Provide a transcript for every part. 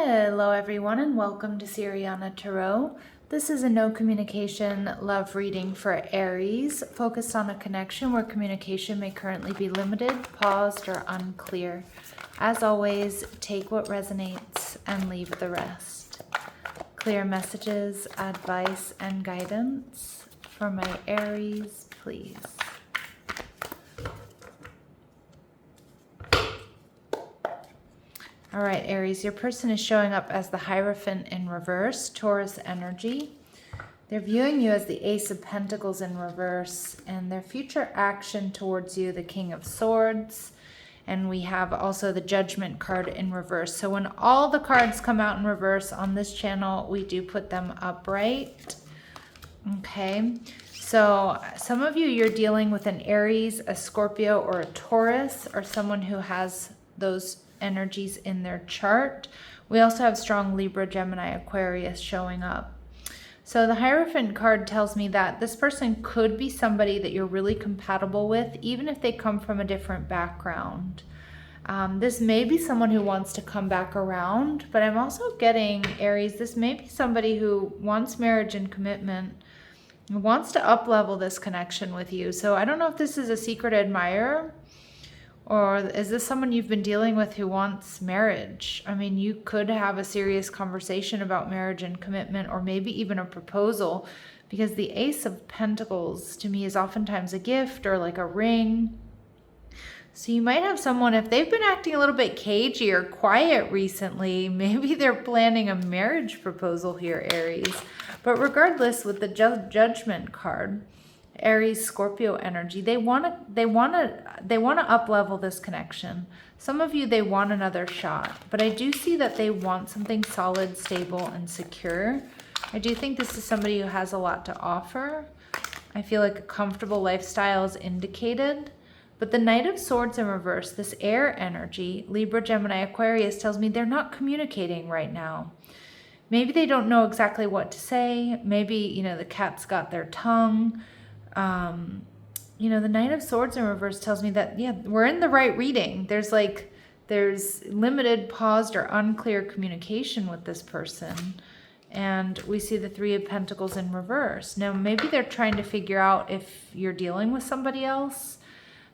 Hello everyone and welcome to Siriana Tarot. This is a no communication love reading for Aries, focused on a connection where communication may currently be limited, paused, or unclear. As always, take what resonates and leave the rest. Clear messages, advice, and guidance for my Aries, please. All right, Aries, your person is showing up as the Hierophant in reverse, Taurus energy. They're viewing you as the Ace of Pentacles in reverse, and their future action towards you, the King of Swords. And we have also the Judgment card in reverse. So when all the cards come out in reverse on this channel, we do put them upright. Okay, so some of you, you're dealing with an Aries, a Scorpio, or a Taurus, or someone who has those energies in their chart. We also have strong Libra, Gemini, Aquarius showing up. So the Hierophant card tells me that this person could be somebody that you're really compatible with, even if they come from a different background. This may be someone who wants to come back around, but I'm also getting, Aries, this may be somebody who wants marriage and commitment, wants to up-level this connection with you. So I don't know if this is a secret admirer, or is this someone you've been dealing with who wants marriage? I mean, you could have a serious conversation about marriage and commitment, or maybe even a proposal, because the Ace of Pentacles to me is oftentimes a gift or like a ring. So you might have someone, if they've been acting a little bit cagey or quiet recently, maybe they're planning a marriage proposal here, Aries. But regardless, with the Judgment card, Aries, Scorpio energy, they want to up-level this connection. Some of you, they want another shot, but I do see that they want something solid, stable, and secure. I do think this is somebody who has a lot to offer. I feel like a comfortable lifestyle is indicated, but the Knight of Swords in reverse, this air energy, Libra, Gemini, Aquarius, tells me they're not communicating right now. Maybe they don't know exactly what to say. Maybe, the cat's got their tongue. The Knight of Swords in reverse tells me that, yeah, we're in the right reading. There's limited, paused, or unclear communication with this person. And we see the Three of Pentacles in reverse. Now, maybe they're trying to figure out if you're dealing with somebody else.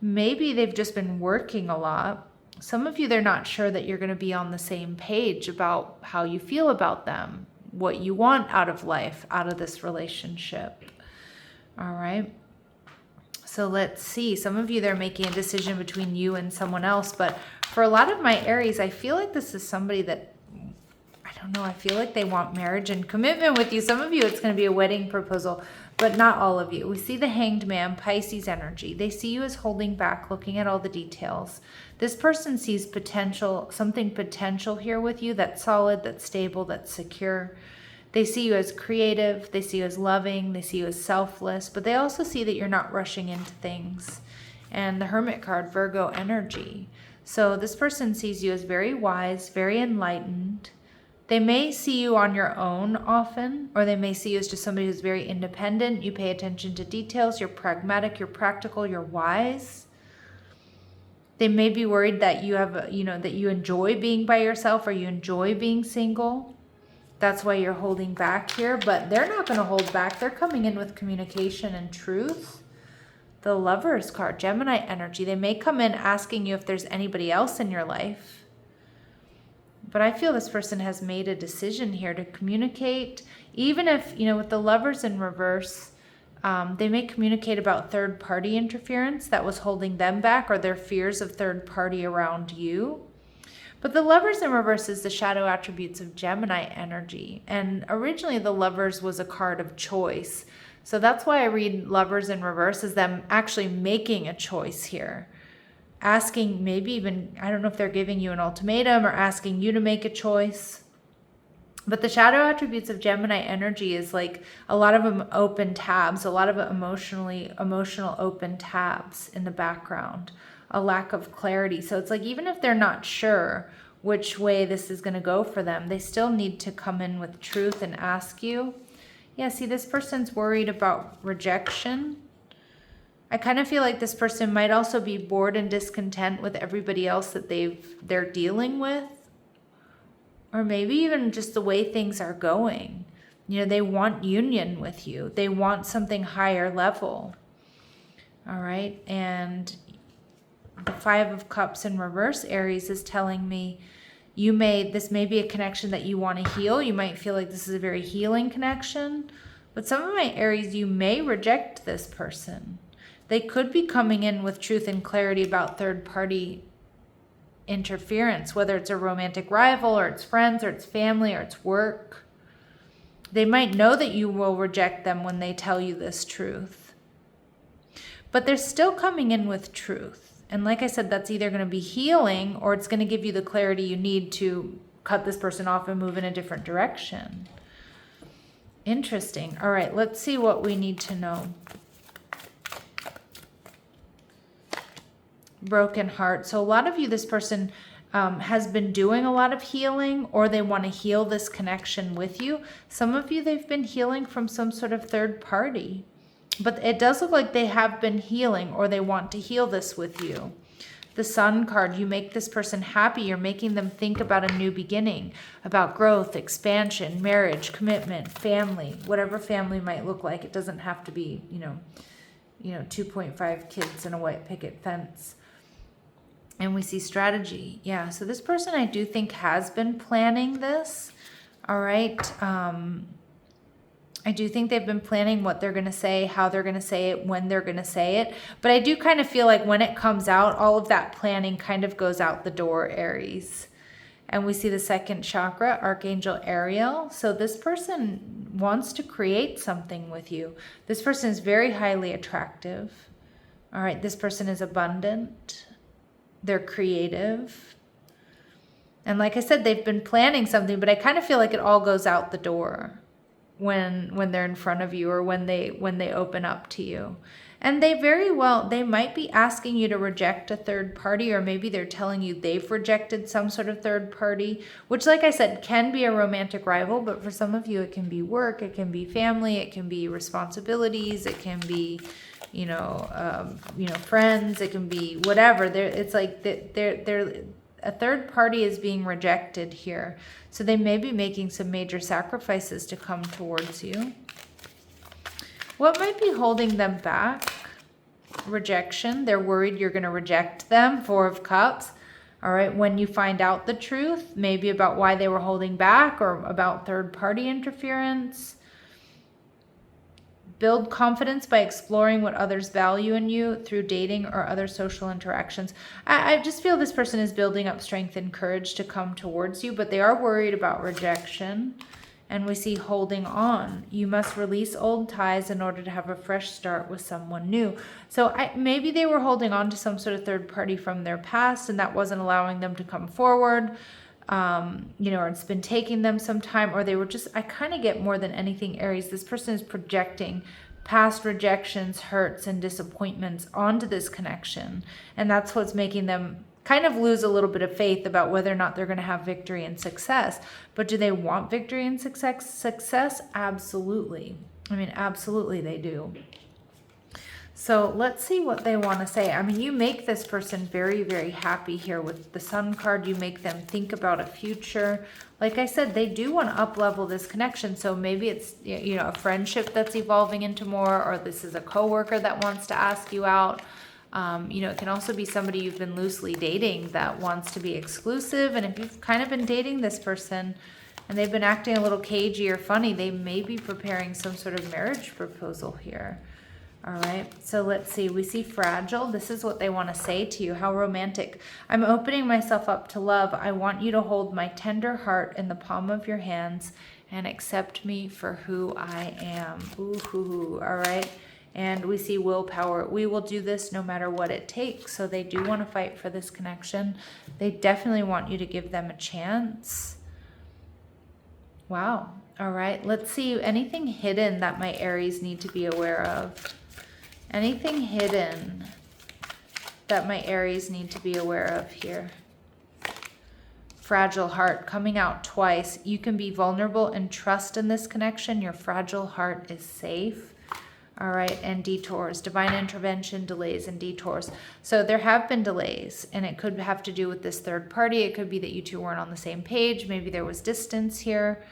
Maybe they've just been working a lot. Some of you, they're not sure that you're going to be on the same page about how you feel about them, what you want out of life, out of this relationship. All right. So let's see. Some of you, they're making a decision between you and someone else. But for a lot of my Aries, I feel like this is somebody that, I don't know, I feel like they want marriage and commitment with you. Some of you, it's going to be a wedding proposal, but not all of you. We see the Hanged Man, Pisces energy. They see you as holding back, looking at all the details. This person sees potential, something potential here with you that's solid, that's stable, that's secure. They see you as creative, they see you as loving, they see you as selfless, but they also see that you're not rushing into things. And the Hermit card, Virgo energy. So this person sees you as very wise, very enlightened. They may see you on your own often, or they may see you as just somebody who's very independent. You pay attention to details, you're pragmatic, you're practical, you're wise. They may be worried that you have, that you enjoy being by yourself or you enjoy being single. That's why you're holding back here, but they're not going to hold back. They're coming in with communication and truth. The Lovers card, Gemini energy. They may come in asking you if there's anybody else in your life. But I feel this person has made a decision here to communicate. Even if, with the Lovers in reverse, they may communicate about third-party interference that was holding them back, or their fears of third party around you. But the Lovers in reverse is the shadow attributes of Gemini energy. And originally the Lovers was a card of choice. So that's why I read Lovers in reverse as them actually making a choice here. Asking, maybe even, I don't know if they're giving you an ultimatum or asking you to make a choice. But the shadow attributes of Gemini energy is like a lot of them open tabs, a lot of emotional open tabs in the background. A lack of clarity. So it's like, even if they're not sure which way this is going to go for them, they still need to come in with truth and ask you. Yeah, see, this person's worried about rejection. I kind of feel like this person might also be bored and discontent with everybody else that they're dealing with. or maybe even just the way things are going. You know, they want union with you. They want something higher level. All right. And the 5 of Cups in reverse, Aries, is telling me this may be a connection that you want to heal. You might feel like this is a very healing connection. But some of my Aries, you may reject this person. They could be coming in with truth and clarity about third-party interference, whether it's a romantic rival or it's friends or it's family or it's work. They might know that you will reject them when they tell you this truth. But they're still coming in with truth. And like I said, that's either going to be healing or it's going to give you the clarity you need to cut this person off and move in a different direction. Interesting. All right, let's see what we need to know. Broken heart. So a lot of you, this person has been doing a lot of healing, or they want to heal this connection with you. Some of you, they've been healing from some sort of third party. But it does look like they have been healing, or they want to heal this with you. The Sun card, you make this person happy. You're making them think about a new beginning, about growth, expansion, marriage, commitment, family, whatever family might look like. It doesn't have to be, 2.5 kids and a white picket fence. And we see strategy. Yeah, so this person, I do think, has been planning this. All right. I do think they've been planning what they're going to say, how they're going to say it, when they're going to say it. But I do kind of feel like when it comes out, all of that planning kind of goes out the door, Aries. And we see the 2nd chakra, Archangel Ariel. So this person wants to create something with you. This person is very highly attractive. All right, this person is abundant. They're creative. And like I said, they've been planning something, but I kind of feel like it all goes out the door when they're in front of you, or when they open up to you. And they might be asking you to reject a third party, or maybe they're telling you they've rejected some sort of third party, which, like I said, can be a romantic rival, but for some of you, it can be work, it can be family, it can be responsibilities, it can be, friends, it can be whatever. It's like they're a third party is being rejected here. So they may be making some major sacrifices to come towards you. What might be holding them back? Rejection. They're worried you're going to reject them. 4 of Cups. All right. When you find out the truth, maybe about why they were holding back, or about third party interference. Build confidence by exploring what others value in you through dating or other social interactions. I just feel this person is building up strength and courage to come towards you, but they are worried about rejection. And we see holding on. You must release old ties in order to have a fresh start with someone new. So maybe they were holding on to some sort of third party from their past, and that wasn't allowing them to come forward. Or it's been taking them some time, or they were just, I kind of get more than anything, Aries, this person is projecting past rejections, hurts, and disappointments onto this connection. And that's what's making them kind of lose a little bit of faith about whether or not they're going to have victory and success. But do they want victory and success? Absolutely. I mean, absolutely they do. So let's see what they want to say. I mean, you make this person very, very happy here with the Sun card. You make them think about a future. Like I said, they do want to up-level this connection. So maybe it's, a friendship that's evolving into more, or this is a coworker that wants to ask you out. It can also be somebody you've been loosely dating that wants to be exclusive. And if you've kind of been dating this person and they've been acting a little cagey or funny, they may be preparing some sort of marriage proposal here. All right, so let's see. We see fragile. This is what they want to say to you. How romantic. I'm opening myself up to love. I want you to hold my tender heart in the palm of your hands and accept me for who I am. Ooh, all right. And we see willpower. We will do this no matter what it takes. So they do want to fight for this connection. They definitely want you to give them a chance. Wow. All right. Let's see. Anything hidden that my Aries need to be aware of? Anything hidden that my Aries need to be aware of here? Fragile heart coming out twice. You can be vulnerable and trust in this connection. Your fragile heart is safe. All right, and detours, divine intervention, delays, and detours. So there have been delays, and it could have to do with this third party. It could be that you two weren't on the same page. Maybe there was distance here.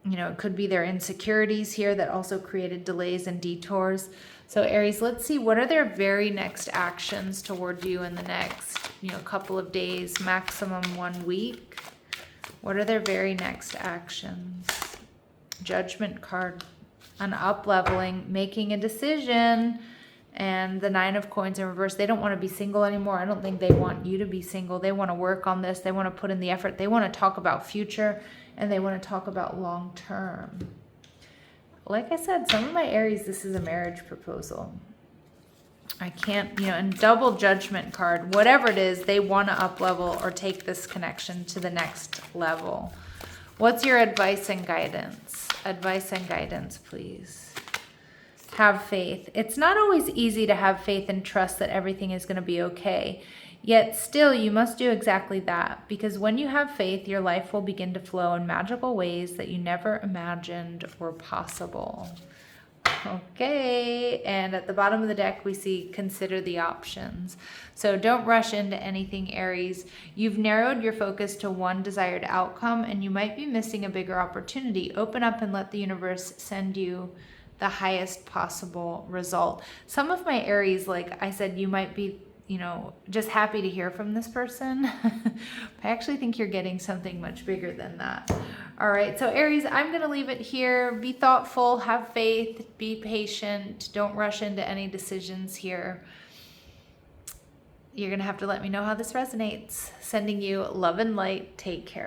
You know, it could be their insecurities here that also created delays and detours. So Aries, let's see, what are their very next actions toward you in the next, couple of days, maximum 1 week? What are their very next actions? Judgment card. An up-leveling, making a decision, and the 9 of coins in reverse. They don't want to be single anymore. I don't think they want you to be single. They want to work on this. They want to put in the effort. They want to talk about future, and they want to talk about long-term. Like I said, some of my Aries, this is a marriage proposal. I can't, and double judgment card, whatever it is, they want to up-level or take this connection to the next level. What's your advice and guidance? Advice and guidance, please. Have faith. It's not always easy to have faith and trust that everything is going to be okay. Yet still, you must do exactly that, because when you have faith, your life will begin to flow in magical ways that you never imagined were possible. Okay, and at the bottom of the deck, we see consider the options. So don't rush into anything, Aries. You've narrowed your focus to one desired outcome, and you might be missing a bigger opportunity. Open up and let the universe send you the highest possible result. Some of my Aries, like I said, you might be just happy to hear from this person. I actually think you're getting something much bigger than that. All right, so Aries, I'm going to leave it here. Be thoughtful, have faith, be patient. Don't rush into any decisions here. You're going to have to let me know how this resonates. Sending you love and light. Take care.